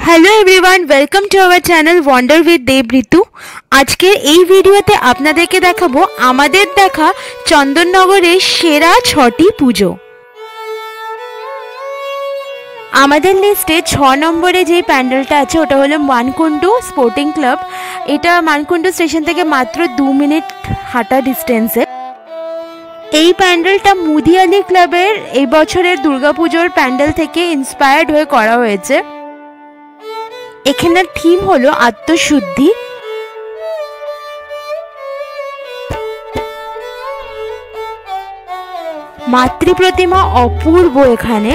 Hello everyone, welcome to our channel wonder with Dev Ritu. আজকের এই ভিডিওতে আপনাদেরকে দেখাবো আমাদের দেখা চন্দননগরের সেরা 6টি পুজো। আমাদের লিস্টে 6 নম্বরে যে প্যান্ডেলটা আছে ওটা হলো মানকুণ্ডু স্পোর্টিং ক্লাব। এটা মানকুণ্ডু স্টেশন থেকে মাত্র 2 মিনিট হাঁটা ডিস্টেন্সে। এই প্যান্ডেলটা মুদিয়ালি ক্লাবের এই বছরের দুর্গাপুজোর প্যান্ডেল থেকে ইন্সপায়ার্ড হয়ে করা হয়েছে। এখানের থিম হলো আত্মশুদ্ধি। মাতৃ প্রতিমা অপূর্ব এখানে।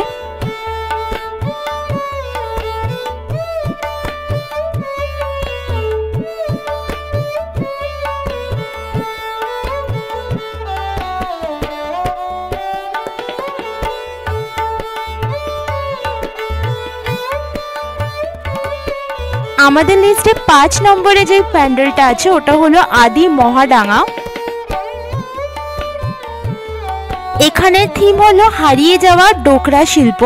আমাদের লিস্টে 5 নম্বরে যে প্যান্ডেলটা আছে ওটা হলো আদি মহাডাঙ্গা। এখানে থিম হলো হারিয়ে যাওয়া ডোকরা শিল্প।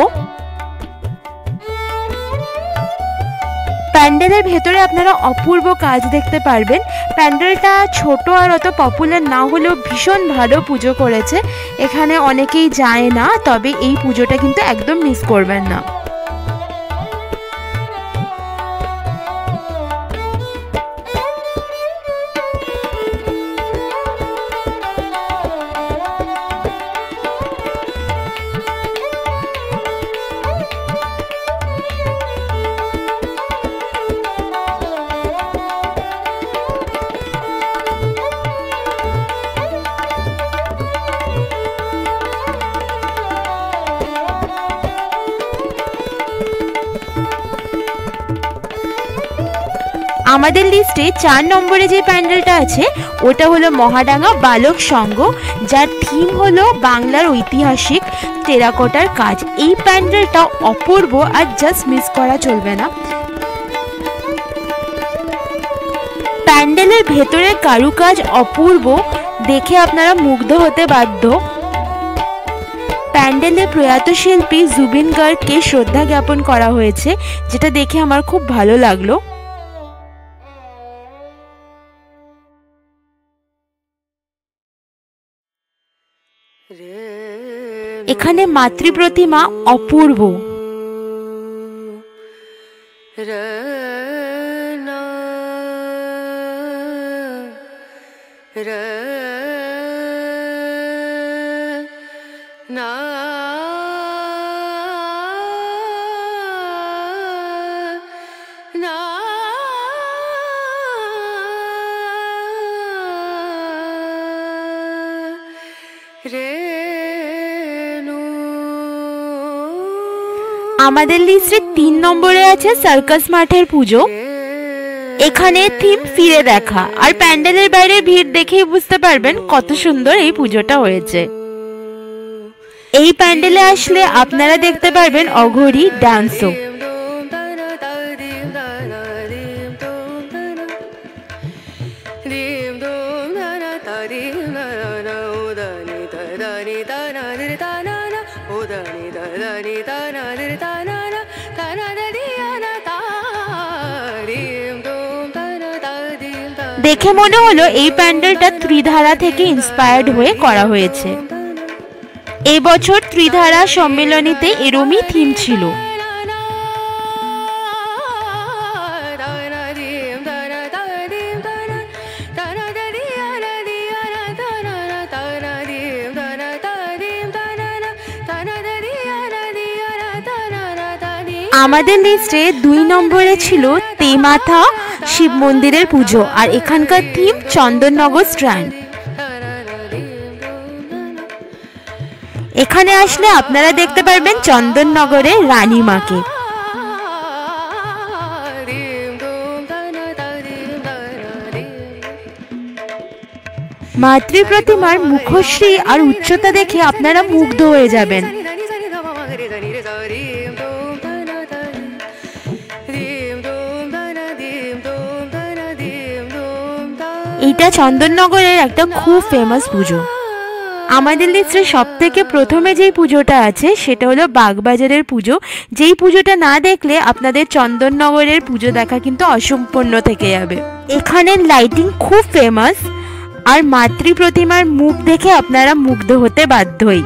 প্যান্ডেলের ভেতরে আপনারা অপূর্ব কাজ দেখতে পারবেন। প্যান্ডেলটা ছোট আর অত পপুলার না হলেও ভীষণ ভালো পুজো করেছে। এখানে অনেকেই যায় না, তবে এই পুজোটা কিন্তু একদম মিস করবেন না। আমাদের লিস্টে 4 নম্বরে যে প্যান্ডেলটা আছে ওটা হলো মহাডাঙ্গা বালক সংঘ, যার থিম হলো বাংলার ঐতিহাসিক টেরাকোটার কাজ। এই প্যান্ডেলটা অপূর্ব আর জাস্ট মিস করা চলবে না। প্যান্ডেলের ভেতরের কারুকাজ অপূর্ব, দেখে আপনারা মুগ্ধ হতে বাধ্য। প্যান্ডেলে প্রয়াত শিল্পী জুবিন গার্গকে শ্রদ্ধা জ্ঞাপন করা হয়েছে, যেটা দেখে আমার খুব ভালো লাগলো। এখানে মাতৃ প্রতিমা অপূর্ব। আমাদের লিস্টে 3 নম্বরে আছে সার্কাস মাঠের পুজো। এখানে থিম ফিরে দেখা, আর প্যান্ডেলের বাইরে ভিড় দেখেই বুঝতে পারবেন কত সুন্দর এই পুজোটা হয়েছে। এই প্যান্ডেলে আসলে আপনারা দেখতে পারবেন অঘোরি ডান্সও। দেখে মনে হলো এই প্যান্ডেলটা ত্রিধারা থেকে ইন্সপায়ার্ড হয়ে করা হয়েছে। এই বছর ত্রিধারা সম্মেলনীতে এরমই থিম ছিল। আমাদের লিস্টে 2 নম্বরে ছিল তেমাথা শিব মন্দিরের পুজো, আর এখানকার থিম চন্দননগর স্ট্র্যান্ড। এখানে আসলে আপনারা দেখতে পারবেন চন্দননগরের রানীমাকে। মাতৃ প্রতিমার মুখশ্রী আর উচ্চতা দেখে আপনারা মুগ্ধ হয়ে যাবেন। এটা চন্দননগরের একটা খুব ফেমাস পুজো। আমাদের লিস্টে সব থেকে প্রথমে যেই পুজোটা আছে সেটা হলো বাগবাজারের পুজো, যেই পুজোটা না দেখলে আপনাদের চন্দননগরের পুজো দেখা কিন্তু অসম্পূর্ণ থেকে যাবে। এখানের লাইটিং খুব ফেমাস, আর মাতৃ প্রতিমার মুখ দেখে আপনারা মুগ্ধ হতে বাধ্যই।